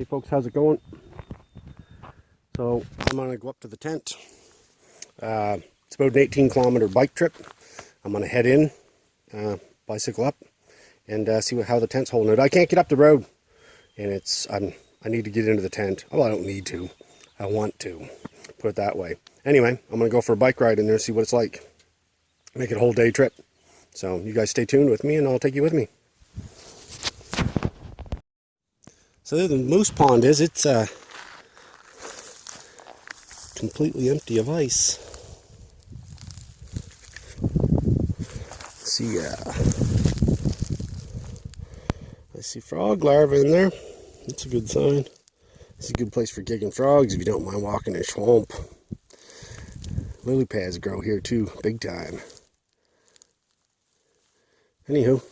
Hey folks, how's it going? So I'm gonna go up to the tent. It's about an 18-kilometer bike trip. I'm gonna head in, bicycle up, and see how the tent's holding it. I can't get up the road, and I need to get into the tent. Oh, I don't need to. I want to. Put it that way. Anyway, I'm gonna go for a bike ride in there and see what it's like. Make it a whole day trip. So you guys stay tuned with me, and I'll take you with me. So there the moose pond is. It's completely empty of ice. See, I see frog larvae in there. That's a good sign. It's a good place for gigging frogs if you don't mind walking in a swamp. Lily pads grow here too, big time. Anywho,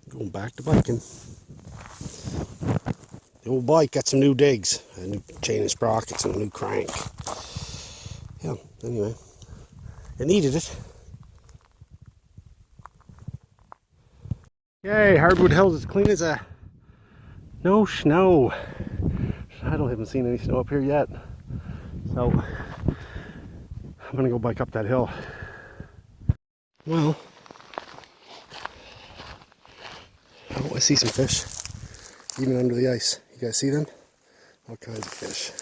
going back to biking. The old bike got some new digs, a new chain and sprockets and a new crank. Yeah, anyway, it needed it. Yay, Hardwood Hills is clean as a... No snow. I haven't seen any snow up here yet. So, I'm gonna go bike up that hill. Well, oh, I see some fish, even under the ice. You guys see them? All kinds of fish.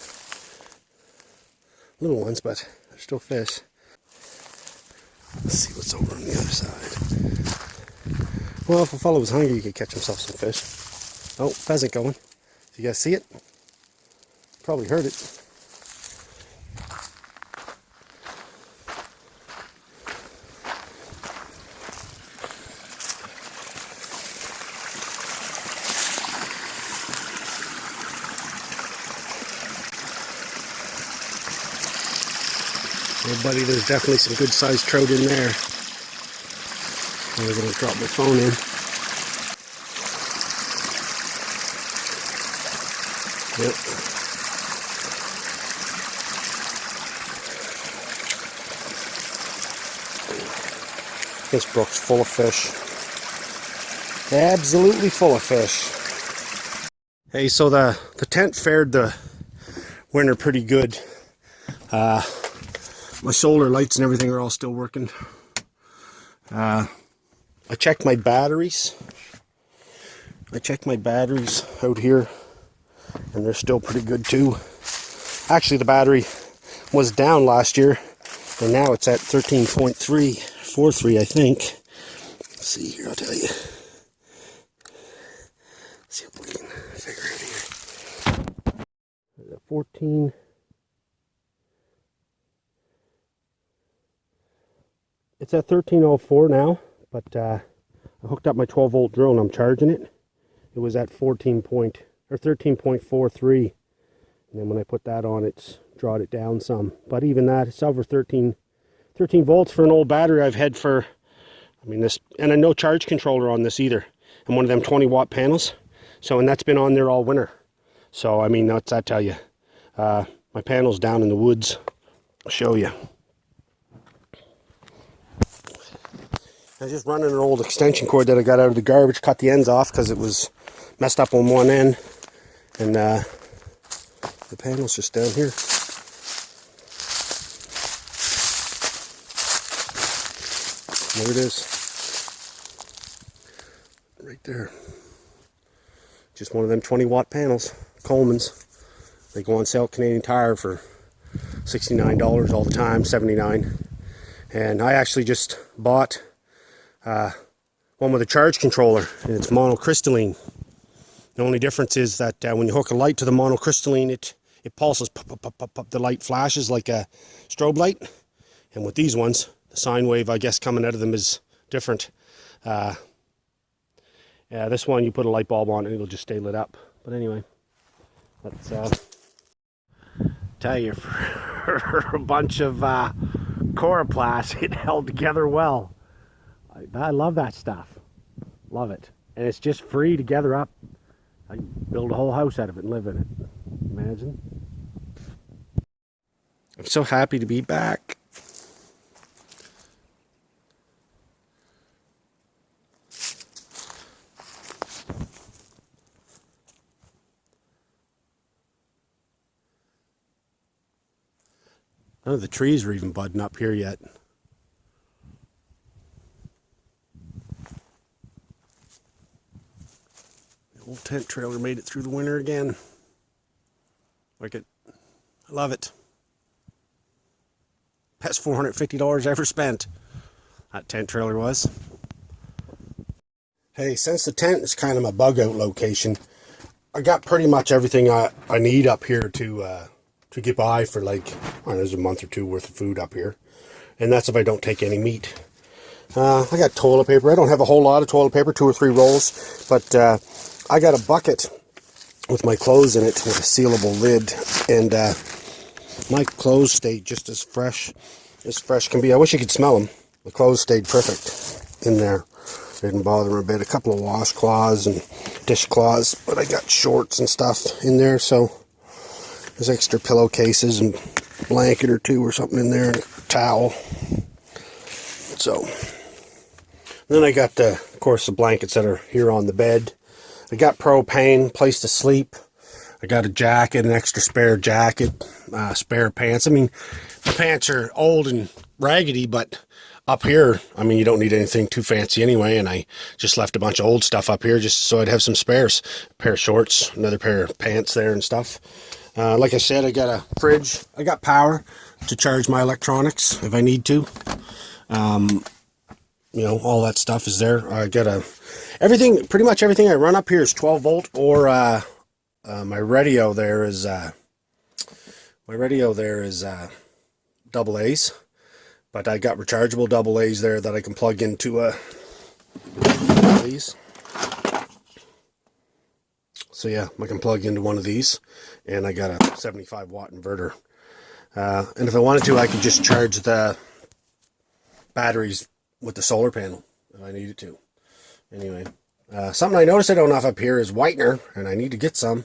Little ones, but they're still fish. Let's see what's over on the other side. Well, if a fellow was hungry, he could catch himself some fish. Oh, pheasant going. Do you guys see it? Probably heard it. Buddy, there's definitely some good sized trout in there. I'm going to drop my phone in. Yep. This brook's full of fish. Absolutely full of fish. Hey, so the tent fared the winter pretty good. My solar lights and everything are all still working. I checked my batteries. Out here, and they're still pretty good too. Actually, the battery was down last year, and now it's at 13.343, I think. Let's see here, I'll tell you. Let's see if we can figure it here. 14. It's at 1304 now, but I hooked up my 12-volt drill and I'm charging it. It was at 13.43, and then when I put that on, it's drawed it down some. But even that, it's over 13 volts for an old battery I've had for, I mean, this, and a no charge controller on this either, and one of them 20-watt panels. So, and that's been on there all winter. So, I mean, what's that tell you? My panel's down in the woods. I'll show you. I was just running an old extension cord that I got out of the garbage, cut the ends off because it was messed up on one end, and the panel's just down here. There it is. Right there. Just one of them 20-watt panels, Coleman's. They go on sale at Canadian Tire for $69 all the time, $79. And I actually just bought one with a charge controller, and it's monocrystalline. The only difference is that when you hook a light to the monocrystalline, it pulses, pop, pop, pop, pop, pop. The light flashes like a strobe light. And with these ones, the sine wave, I guess, coming out of them is different. Yeah, this one, you put a light bulb on and it'll just stay lit up. But anyway, let's tell you, for a bunch of coroplast, it held together well. I love that stuff. Love it. And it's just free to gather up. I can build a whole house out of it and live in it. Imagine. I'm so happy to be back. None of the trees are even budding up here yet. The old tent trailer made it through the winter again. Like it. I love it. Best $450 ever spent. That tent trailer was. Hey, since the tent is kind of my bug out location, I got pretty much everything I need up here to get by for like, I don't know, there's a month or two worth of food up here. And that's if I don't take any meat. I got toilet paper. I don't have a whole lot of toilet paper, 2 or 3 rolls, but I got a bucket with my clothes in it with a sealable lid, and my clothes stayed just as fresh can be. I wish you could smell them. The clothes stayed perfect in there. Didn't bother me a bit. A couple of washcloths and dishcloths, but I got shorts and stuff in there, so there's extra pillowcases and blanket or 2 or something in there, and a towel. So then I got, of course, the blankets that are here on the bed. I got propane, place to sleep. I got a jacket, an extra spare jacket, spare pants. I mean, the pants are old and raggedy, but up here, I mean, you don't need anything too fancy anyway, and I just left a bunch of old stuff up here just so I'd have some spares. A pair of shorts, another pair of pants there and stuff. Like I said, I got a fridge. I got power to charge my electronics if I need to. You know, all that stuff is there. I got everything, pretty much everything I run up here is 12 volt, or my radio there is double A's. But I got rechargeable double A's there that I can plug into these. So yeah, I can plug into one of these, and I got a 75 watt inverter. And if I wanted to, I could just charge the batteries with the solar panel if I needed to. Anyway, something I noticed I don't have up here is whitener, and I need to get some.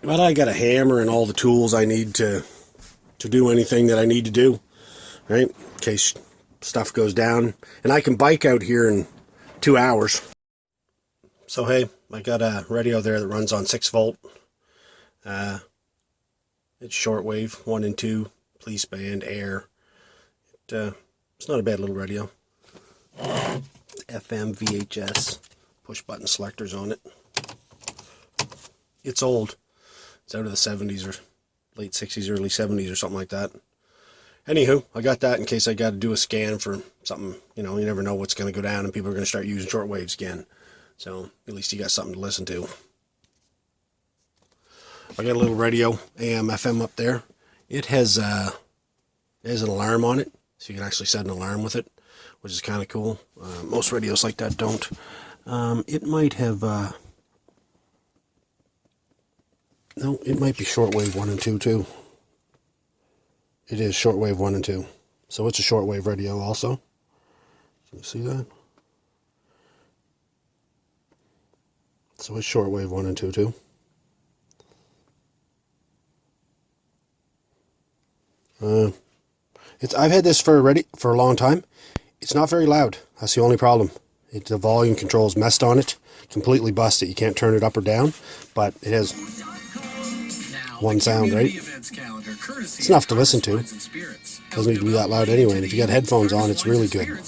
But I got a hammer and all the tools I need to do anything that I need to do, right? In case stuff goes down. And I can bike out here in 2 hours. So hey, I got a radio there that runs on 6 volt. It's shortwave, 1 and 2, police band, air. It's not a bad little radio. FM, VHS, push button selectors on it. It's old. It's out of the 70s or late 60s, early 70s or something like that. Anywho, I got that in case I got to do a scan for something. You know, you never know what's going to go down and people are going to start using shortwaves again. So at least you got something to listen to. I got a little radio, AM, FM up there. It has an alarm on it, so you can actually set an alarm with it, which is kind of cool. Most radios like that don't. It might have... No, it might be shortwave 1 and 2 too. It is shortwave 1 and 2. So it's a shortwave radio also. Can you see that? So it's shortwave 1 and 2 too. I've had this for a long time. It's not very loud. That's the only problem. The volume control's messed on it. Completely busted. You can't turn it up or down, but it has one sound, right? It's enough to listen to. Doesn't need to be that loud anyway, and if you got headphones on, it's really good.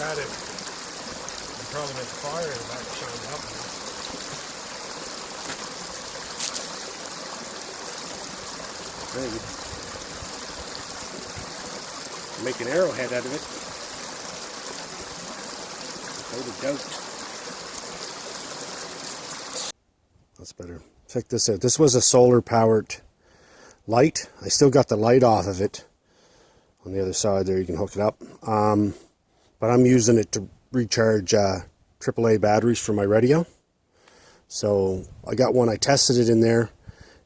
that out. You probably make the fire in the back shine up. Maybe. Make an arrowhead out of it. Without a doubt. That's better. Check this out. This was a solar powered light. I still got the light off of it. On the other side there you can hook it up. But I'm using it to recharge AAA batteries for my radio. So I got one, I tested it in there.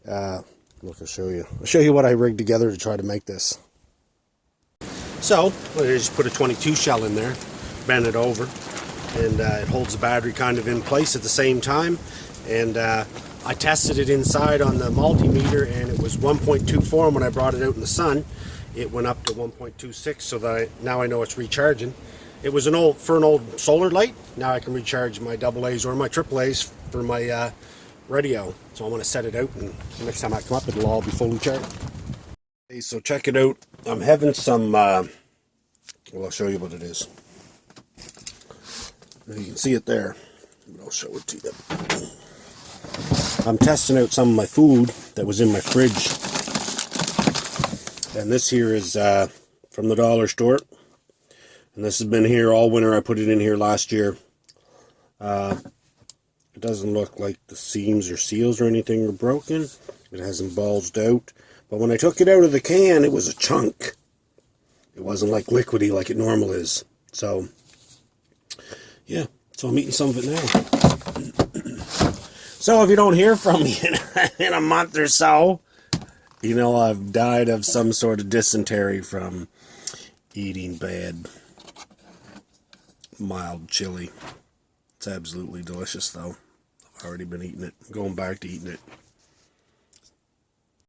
Look, I'll show you. I'll show you what I rigged together to try to make this. So I just put a 22 shell in there, bend it over, and it holds the battery kind of in place at the same time. And I tested it inside on the multimeter, and it was 1.24, and when I brought it out in the sun, it went up to 1.26, so that now I know it's recharging. It was an old solar light. Now I can recharge my AA's or my AAA's for my radio. So I'm going to set it out, and next time I come up, it'll all be fully charged. Okay, so check it out. I'm having some, well, I'll show you what it is. Now you can see it there, but I'll show it to you. I'm testing out some of my food that was in my fridge. And this here is from the dollar store. And this has been here all winter. I put it in here last year. It doesn't look like the seams or seals or anything are broken. It hasn't bulged out. But when I took it out of the can, it was a chunk. It wasn't like liquidy like it normal is. So, yeah. So I'm eating some of it now. So if you don't hear from me in a month or so, you know I've died of some sort of dysentery from eating bad, mild chili. It's absolutely delicious though. I've already been eating it. I'm going back to eating it.